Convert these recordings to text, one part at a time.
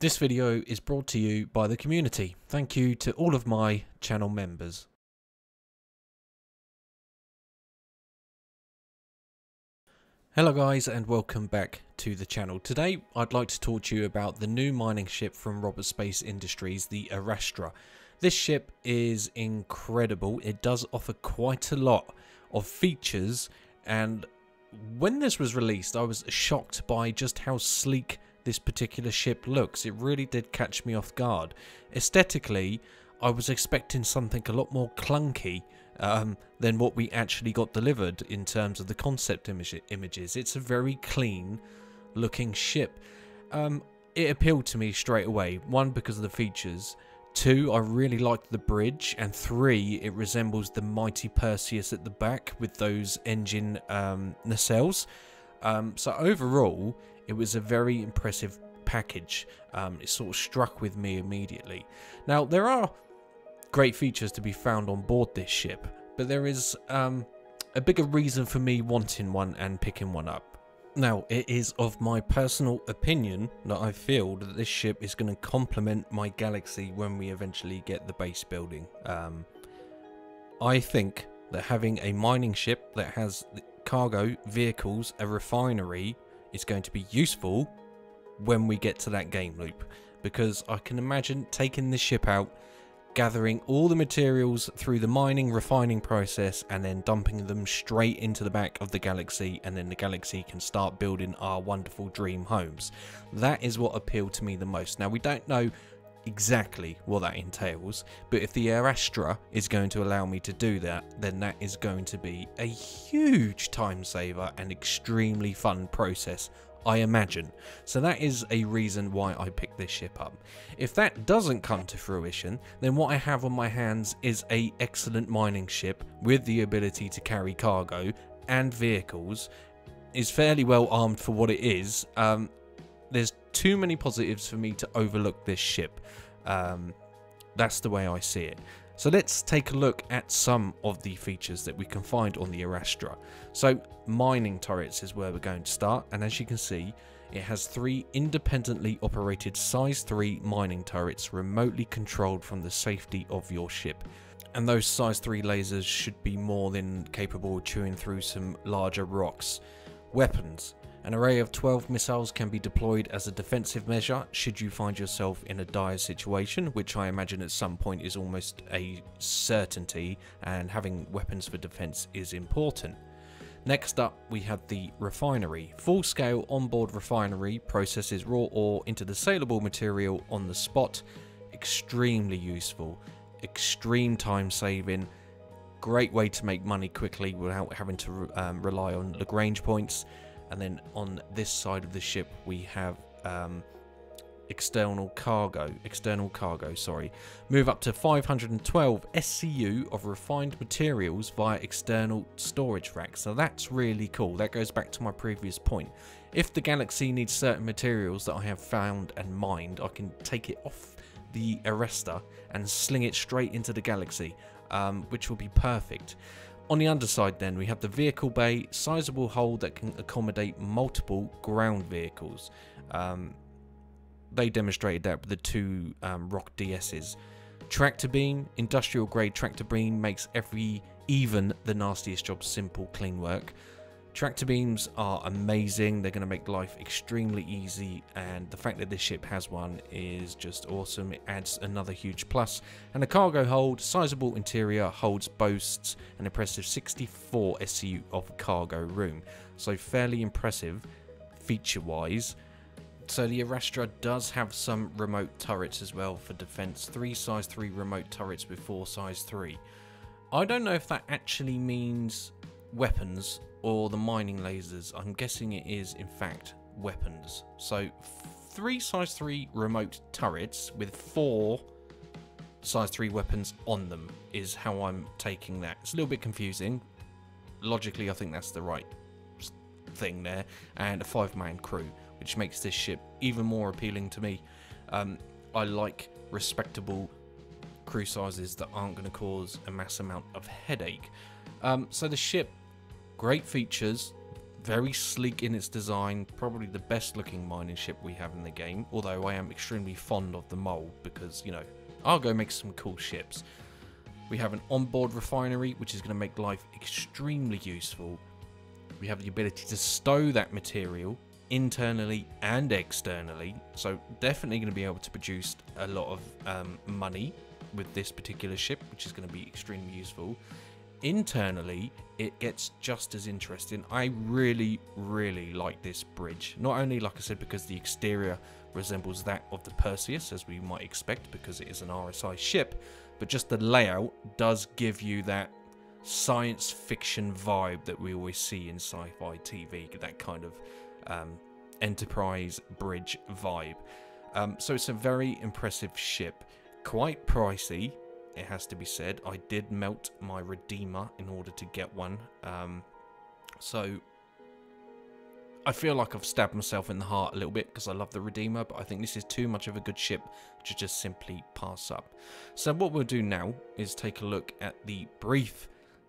This video is brought to you by the community. Thank you to all of my channel members. Hello guys and welcome back to the channel. Today I'd like to talk to you about the new mining ship from Roberts Space Industries, the Arrastra. This ship is incredible. It does offer quite a lot of features, and when this was released I was shocked by just how sleek this particular ship looks. It really did catch me off guard. Aesthetically, I was expecting something a lot more clunky than what we actually got delivered in terms of the concept images. It's a very clean looking ship. It appealed to me straight away. One, because of the features. Two, I really liked the bridge. And three, it resembles the mighty Perseus at the back with those engine nacelles. So overall, it was a very impressive package. It sort of struck with me immediately. Now, there are great features to be found on board this ship, but there is a bigger reason for me wanting one and picking one up. Now, it is of my personal opinion that I feel that this ship is going to complement my Galaxy when we eventually get the base building. I think that having a mining ship that has cargo, vehicles, a refinery is going to be useful when we get to that game loop, because I can imagine taking this ship out, gathering all the materials through the mining refining process and then dumping them straight into the back of the Galaxy, and then the Galaxy can start building our wonderful dream homes. That is what appealed to me the most. Now, we don't know exactly what that entails, but if the Arrastra is going to allow me to do that, then that is going to be a huge time saver and extremely fun process, I imagine. So that is a reason why I picked this ship up. If that doesn't come to fruition, then what I have on my hands is an excellent mining ship with the ability to carry cargo and vehicles, is fairly well armed for what it is. There's too many positives for me to overlook this ship. That's the way I see it. So let's take a look at some of the features that we can find on the Arrastra. So mining turrets is where we're going to start, and as you can see, it has 3 independently operated size 3 mining turrets remotely controlled from the safety of your ship. And those size 3 lasers should be more than capable of chewing through some larger rocks. Weapons. An array of 12 missiles can be deployed as a defensive measure should you find yourself in a dire situation, which I imagine at some point is almost a certainty, and having weapons for defense is important. Next up, we have the refinery. Full-scale onboard refinery processes raw ore into the saleable material on the spot. Extremely useful, extreme time saving, great way to make money quickly without having to rely on Lagrange points. And then on this side of the ship we have external cargo, move up to 512 SCU of refined materials via external storage racks. So that's really cool. That goes back to my previous point. If the Galaxy needs certain materials that I have found and mined, I can take it off the Arrastra and sling it straight into the Galaxy, which will be perfect. On the underside then, we have the vehicle bay, sizable hold that can accommodate multiple ground vehicles. They demonstrated that with the 2 Rock DS's. Tractor beam, industrial grade tractor beam makes even the nastiest job simple, clean work. Tractor beams are amazing. They're going to make life extremely easy, and the fact that this ship has one is just awesome. It adds another huge plus. And the cargo hold, sizable interior, boasts an impressive 64 SCU of cargo room. So fairly impressive feature wise. So the Arrastra does have some remote turrets as well for defense. 3 size 3 remote turrets with 4 size 3. I don't know if that actually means weapons or the mining lasers. I'm guessing it is in fact weapons. So 3 size 3 remote turrets with 4 size 3 weapons on them is how I'm taking that. It's a little bit confusing. Logically I think that's the right thing there, and a 5-man crew, which makes this ship even more appealing to me. I like respectable crew sizes that aren't going to cause a mass amount of headache. So the ship, great features, Very sleek in its design, probably the best looking mining ship we have in the game, although I am extremely fond of the mold because, you know, Argo makes some cool ships. We have an onboard refinery, which is going to make life extremely useful. We have the ability to stow that material internally and externally, so definitely going to be able to produce a lot of money with this particular ship, which is going to be extremely useful. Internally, it gets just as interesting. I really like this bridge, not only, like I said, because the exterior resembles that of the Perseus, as we might expect because it is an RSI ship, but just the layout does give you that science fiction vibe that we always see in sci-fi TV, that kind of Enterprise bridge vibe. So it's a very impressive ship, quite pricey, it has to be said. I did melt my Redeemer in order to get one, so I feel like I've stabbed myself in the heart a little bit because I love the Redeemer, but I think this is too much of a good ship to just simply pass up. So what we'll do now is take a look at the brief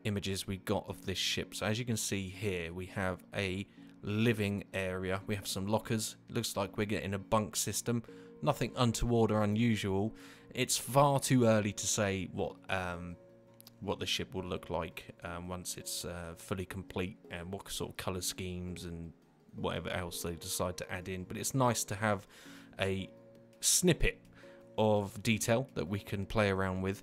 images we got of this ship. So as you can see here, we have a living area, we have some lockers, looks like we're getting a bunk system, nothing untoward or unusual. It's far too early to say what the ship will look like once it's fully complete, and what sort of colour schemes and whatever else they decide to add in, but it's nice to have a snippet of detail that we can play around with.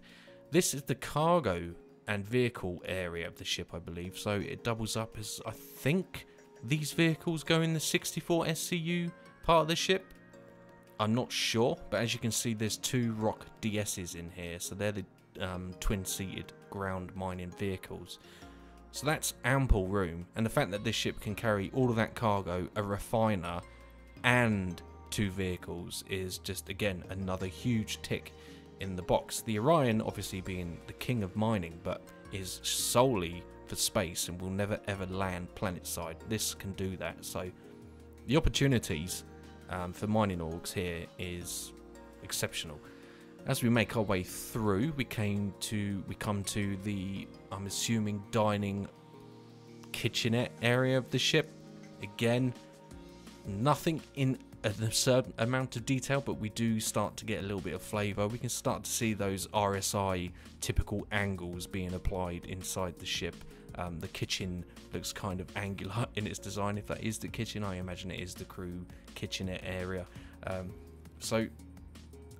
This is the cargo and vehicle area of the ship, I believe, so it doubles up as, I think these vehicles go in the 64 SCU part of the ship. I'm not sure, but as you can see, there's two Rock DS's in here, so they're the twin-seated ground mining vehicles. So that's ample room, and the fact that this ship can carry all of that cargo, a refiner, and two vehicles is just, again, another huge tick in the box. The Orion, obviously being the king of mining, but is solely for space and will never ever land planet side. This can do that, so the opportunities for mining orgs here is exceptional. As we make our way through, we come to the, I'm assuming, dining kitchenette area of the ship. Again, nothing in an absurd amount of detail, but we do start to get a little bit of flavour. We can start to see those RSI typical angles being applied inside the ship. The kitchen looks kind of angular in its design. If that is the kitchen, I imagine it is the crew kitchenette area. So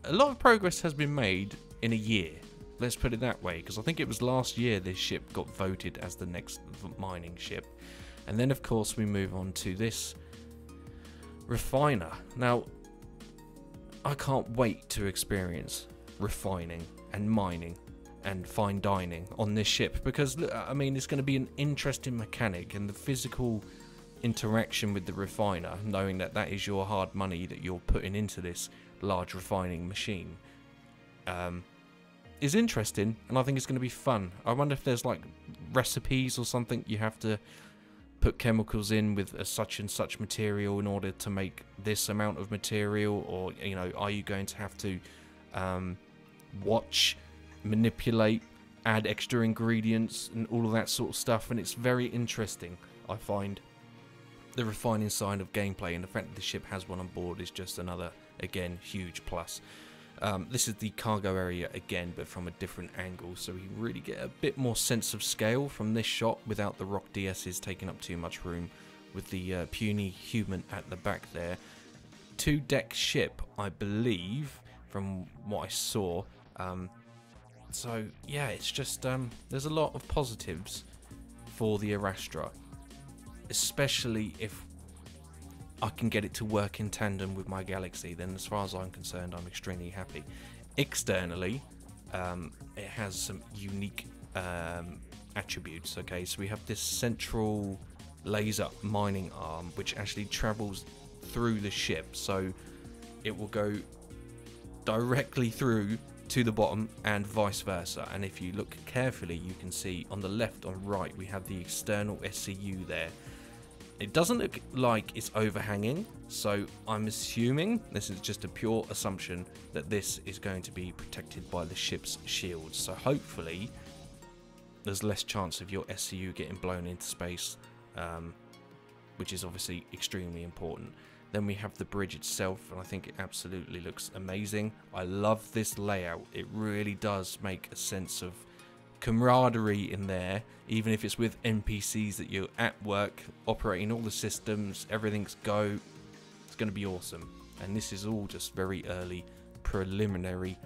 a lot of progress has been made in a year, let's put it that way, because I think it was last year this ship got voted as the next mining ship. And then of course we move on to this refiner. Now I can't wait to experience refining and mining and fine dining on this ship, because I mean, it's going to be an interesting mechanic, and the physical interaction with the refiner, knowing that that is your hard money that you're putting into this large refining machine, is interesting, and I think it's going to be fun. I wonder if there's like recipes or something you have to put chemicals in with a such and such material in order to make this amount of material, or, you know, are you going to have to watch, manipulate, add extra ingredients and all of that sort of stuff. And it's very interesting. I find the refining side of gameplay, and the fact that the ship has one on board is just another, again, huge plus. This is the cargo area again, but from a different angle, so we really get a bit more sense of scale from this shot without the Rock DS's taking up too much room, with the puny human at the back there. Two-deck ship, I believe, from what I saw. So yeah, it's just there's a lot of positives for the Arrastra, especially if I can get it to work in tandem with my Galaxy. Then as far as I'm concerned, I'm extremely happy. Externally, it has some unique attributes. Okay, so we have this central laser mining arm which actually travels through the ship, so it will go directly through to the bottom and vice versa. And if you look carefully, you can see on the left and right we have the external SCU there. It doesn't look like it's overhanging, so I'm assuming, this is just a pure assumption, that this is going to be protected by the ship's shields. So hopefully there's less chance of your SCU getting blown into space which is obviously extremely important. Then we have the bridge itself, and I think it absolutely looks amazing. I love this layout. It really does make a sense of camaraderie in there, even if it's with NPCs that you're at work, operating all the systems, everything's go. It's going to be awesome. And this is all just very early preliminary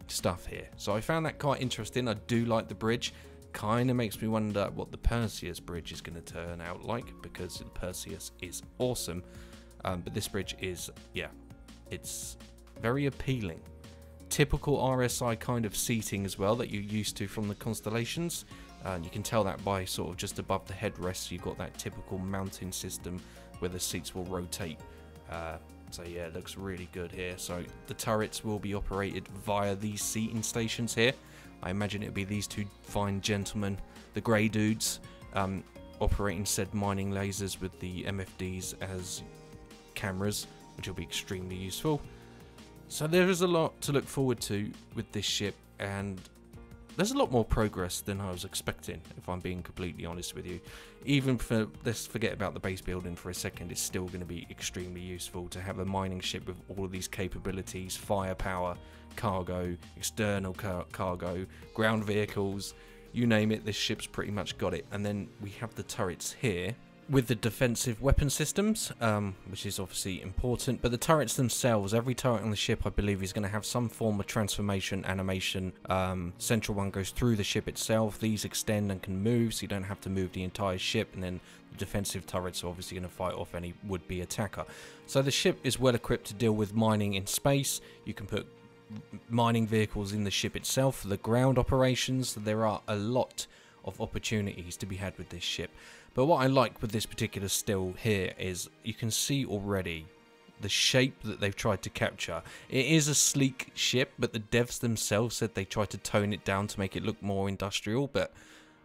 stuff here. So I found that quite interesting. I do like the bridge. Kind of makes me wonder what the Perseus bridge is going to turn out like, because the Perseus is awesome. But this bridge is, yeah, it's very appealing. Typical RSI kind of seating as well that you're used to from the Constellations. You can tell that by sort of just above the headrest, you've got that typical mounting system where the seats will rotate. So yeah, it looks really good here. So the turrets will be operated via these seating stations here. I imagine it'll be these two fine gentlemen, the grey dudes, operating said mining lasers with the MFDs as cameras, which will be extremely useful. So there is a lot to look forward to with this ship, and there's a lot more progress than I was expecting, if I'm being completely honest with you. Even for, let's forget about the base building for a second, it's still going to be extremely useful to have a mining ship with all of these capabilities, firepower, cargo, external cargo, ground vehicles, you name it, this ship's pretty much got it. And then we have the turrets here with the defensive weapon systems, which is obviously important, but the turrets themselves, every turret on the ship I believe is going to have some form of transformation animation. Central one goes through the ship itself, these extend and can move, so you don't have to move the entire ship, and then the defensive turrets are obviously going to fight off any would-be attacker. So the ship is well equipped to deal with mining in space. You can put mining vehicles in the ship itself for the ground operations, so there are a lot of opportunities to be had with this ship. But what I like with this particular still here is you can see already the shape that they've tried to capture. It is a sleek ship, but the devs themselves said they tried to tone it down to make it look more industrial, but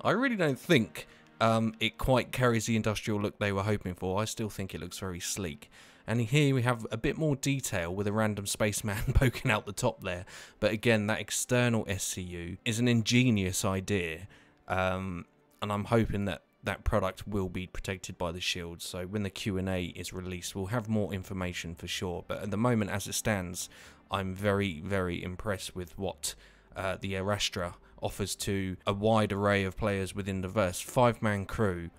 I really don't think it quite carries the industrial look they were hoping for. I still think it looks very sleek. And here we have a bit more detail with a random spaceman poking out the top there. But again, that external SCU is an ingenious idea. And I'm hoping that that product will be protected by the shield, so when the Q&A is released we'll have more information for sure. But at the moment, as it stands, I'm very, very impressed with what the Arrastra offers to a wide array of players within the verse. 5-man crew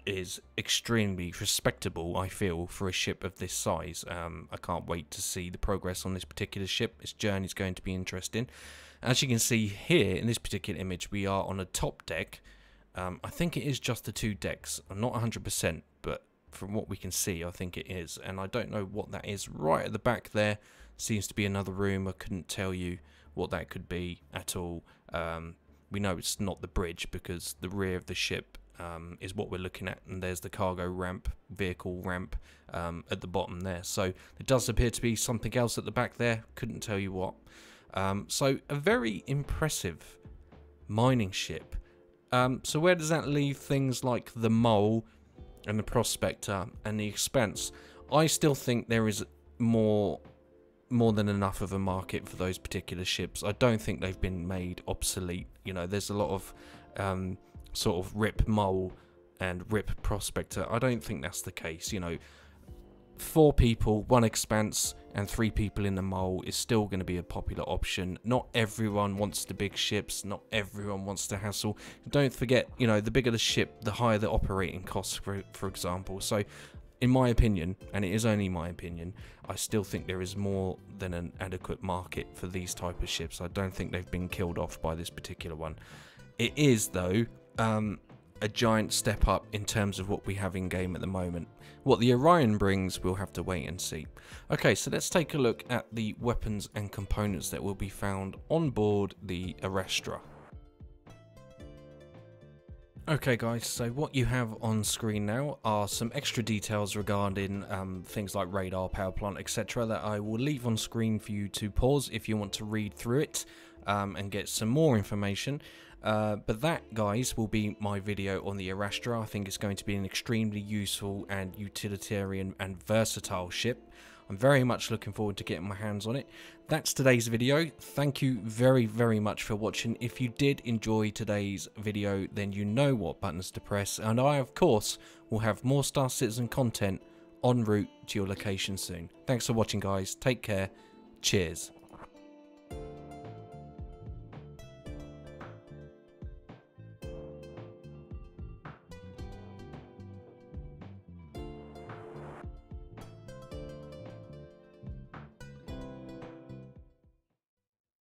is extremely respectable, I feel, for a ship of this size. I can't wait to see the progress on this particular ship. Its journey is going to be interesting. As you can see here in this particular image, we are on a top deck. I think it is just the 2 decks. I'm not 100%, but from what we can see, I think it is. And I don't know what that is. Right at the back there seems to be another room. I couldn't tell you what that could be at all. We know it's not the bridge because the rear of the ship is what we're looking at. And there's the cargo ramp, vehicle ramp at the bottom there. So there does appear to be something else at the back there. Couldn't tell you what. So a very impressive mining ship. So where does that leave things like the Mole and the Prospector and the Expanse? I still think there is more than enough of a market for those particular ships. I don't think they've been made obsolete. You know, there's a lot of sort of RIP Mole and RIP Prospector. I don't think that's the case. You know, 4 people, 1 Expanse and 3 people in the Mole is still going to be a popular option. Not everyone wants the big ships, not everyone wants to hassle. Don't forget, you know, the bigger the ship, the higher the operating costs, for example. So in my opinion, and it is only my opinion, I still think there is more than an adequate market for these type of ships. I don't think they've been killed off by this particular one. It is, though, a giant step up in terms of what we have in game at the moment. What the Orion brings, we'll have to wait and see. Okay, so let's take a look at the weapons and components that will be found on board the Arrastra. Okay guys, so what you have on screen now are some extra details regarding things like radar, power plant, etc. that I will leave on screen for you to pause if you want to read through it and get some more information. But that, guys, will be my video on the Arrastra. I think it's going to be an extremely useful and utilitarian and versatile ship. I'm very much looking forward to getting my hands on it. That's today's video. Thank you very, very much for watching. If you did enjoy today's video, then you know what buttons to press, and I, of course, will have more Star Citizen content en route to your location soon. Thanks for watching, guys. Take care. Cheers.